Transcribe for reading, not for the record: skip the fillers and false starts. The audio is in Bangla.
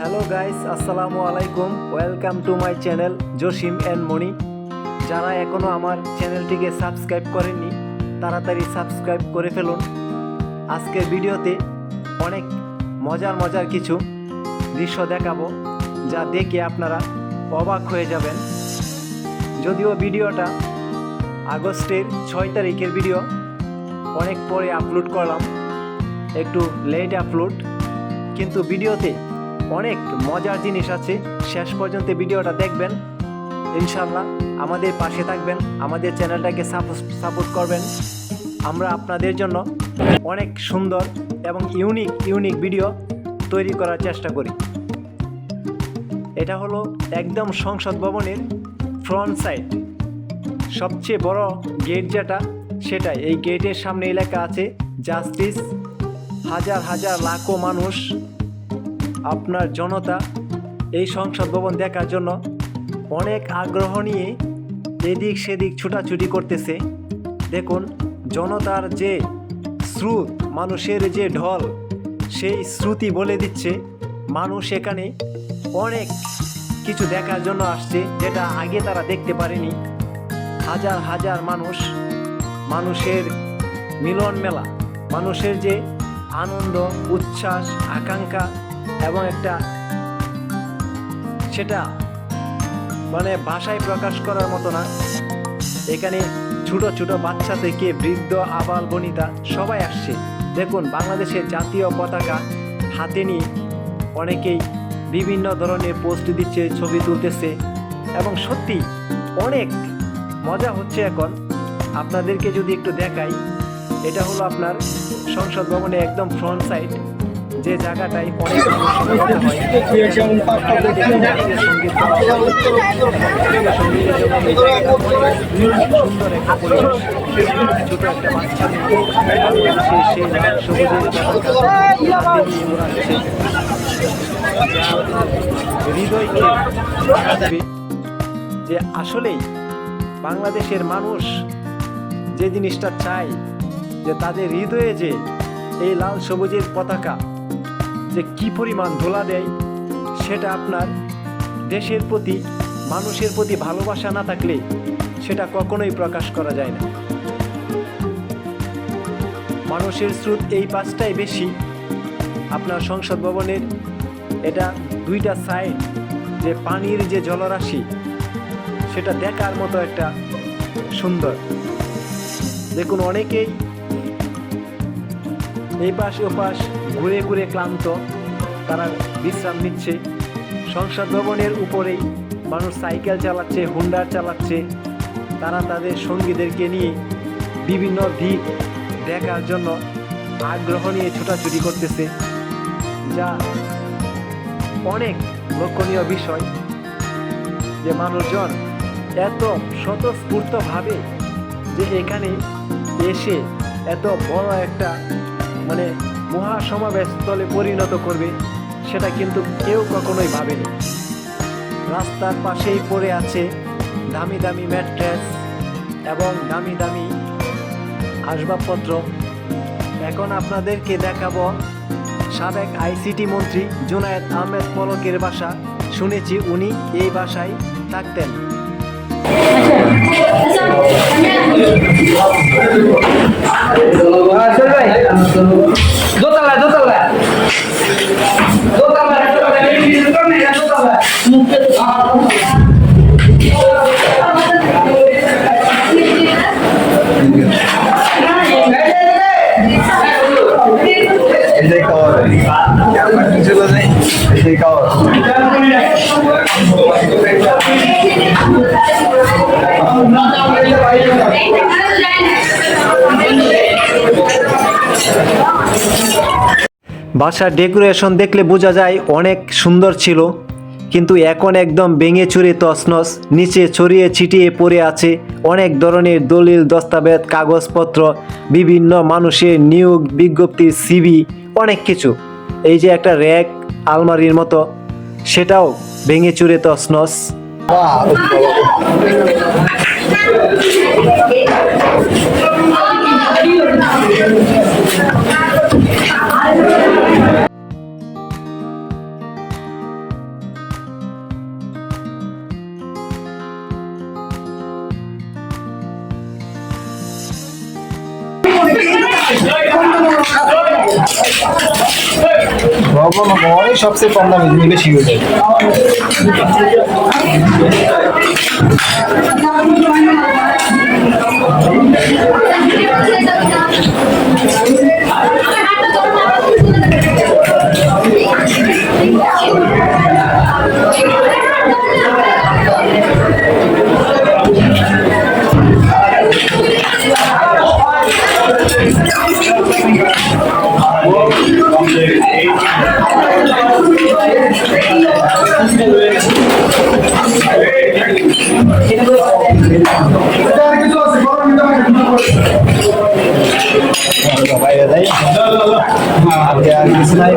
হ্যালো গাইস, আসসালামু আলাইকুম। Welcome to my channel Jasim and Moni. যারা এখনও আমার চ্যানেলটিকে সাবস্ক্রাইব করেননি তাড়াতাড়ি সাবস্ক্রাইব করে ফেলুন। আজকের ভিডিওতে অনেক মজার কিছু দৃশ্য দেখাবো, যা দেখে আপনারা অবাক হয়ে যাবেন। যদিও ভিডিওটা আগস্টের 6 তারিখের ভিডিও, অনেক পরে আপলোড করলাম, একটু লেট আপলোড, কিন্তু ভিডিওতে অনেক মজার জিনিস আছে। শেষ পর্যন্ত ভিডিওটা দেখবেন, ইনশাআল্লাহ আমাদের পাশে থাকবেন, আমাদের চ্যানেলটাকে সাপোর্ট করবেন। আমরা আপনাদের জন্য অনেক সুন্দর এবং ইউনিক ভিডিও তৈরি করার চেষ্টা করি। এটা হলো একদম সংসদ ভবনের ফ্রন্ট সাইড, সবচেয়ে বড় গেট যেটা, সেটাই। এই গেটের সামনে লেখা আছে জাস্টিস। হাজার লাখো মানুষ, আপনার জনতা এই সংসদ ভবন দেখার জন্য অনেক আগ্রহ নিয়ে এদিক সেদিক ছুটাছুটি করতেছে। দেখুন, জনতার যে স্রোত, মানুষের যে ঢল, সেই স্রোতই বলে দিচ্ছে মানুষ এখানে অনেক কিছু দেখার জন্য আসছে, যেটা আগে তারা দেখতে পারেনি। হাজার মানুষ, মানুষের মিলন মেলা, মানুষের যে আনন্দ, উচ্ছ্বাস, আকাঙ্ক্ষা এবং একটা, সেটা মানে ভাষায় প্রকাশ করার মতো না। এখানে ছোট বাচ্চা থেকে বৃদ্ধ, আবাল বনিতা সবাই আসছে। দেখুন, বাংলাদেশের জাতীয় পতাকা হাতে নিয়ে অনেকেই বিভিন্ন ধরনের পোস্ট দিচ্ছে, ছবি তুলতেছে এবং সত্যি অনেক মজা হচ্ছে। এখন আপনাদেরকে যদি একটু দেখাই, এটা হলো আপনার সংসদ ভবনের একদম ফ্রন্ট সাইড, যে জায়গাটায় অনেক সুন্দর একটা পরিবেশ, ছোট একটা বাচ্চা হৃদয়কে ভাঙা যাবে যে আসলেই বাংলাদেশের মানুষ যে জিনিসটা চায়, যে তাদের হৃদয়ে যে এই লাল সবুজের পতাকা যে কি পরিমাণ ধোলা দেয়, সেটা আপনার দেশের প্রতি, মানুষের প্রতি ভালোবাসা না থাকলে সেটা কখনোই প্রকাশ করা যায় না। মানুষের স্রোত এই পাশটাই বেশি। আপনার সংসদ ভবনের এটা দুইটা সাইড, যে পানির যে জলরাশি, সেটা দেখার মতো একটা সুন্দর। দেখুন, অনেকেই এই পাশ ও পাশ ঘুরে ক্লান্ত, তারা বিশ্রাম নিচ্ছে। সংসদ ভবনের উপরেই মানুষ সাইকেল চালাচ্ছে, হুন্ডার চালাচ্ছে। তারা তাদের সঙ্গীদেরকে নিয়ে বিভিন্ন দিক দেখার জন্য আগ্রহ নিয়ে ছোটাছুটি করতেছে, যা অনেক লক্ষণীয় বিষয়। যে মানুষজন এত স্বতঃস্ফূর্তভাবে যে এখানে এসে এত বড় একটা মহাসমাবেশ স্থলে পরিণত করবে, সেটা কিন্তু কেউ কখনোই ভাবেনি। রাস্তার পাশেই পড়ে আছে দামি ম্যাট্রেস এবং দামি আসবাবপত্র। এখন আপনাদেরকে দেখাবো সাবেক আইসিটি মন্ত্রী জুনায়েদ আহমেদ পলকের বাসা। শুনেছি উনি এই বাসায় থাকতেন। বাসার ডেকোরেশন দেখলে বোঝা যায় অনেক সুন্দর ছিল, কিন্তু এখন একদম ভেঙে চুরে তছনছ, নিচে ছড়িয়ে ছিটিয়ে পড়ে আছে অনেক ধরনের দলিল, দস্তাবেজ, কাগজপত্র, বিভিন্ন মানুষের নিয়োগ বিজ্ঞপ্তির সিভি, অনেক কিছু। এই যে একটা র্যাক, আলমারির মতো, সেটাও ভেঙে চুরে তছনছ। ভগবান সবচেয়ে কম দামে যিনি বেশি হয়ে যায়। বাইরে যাই আর কিছু নাই।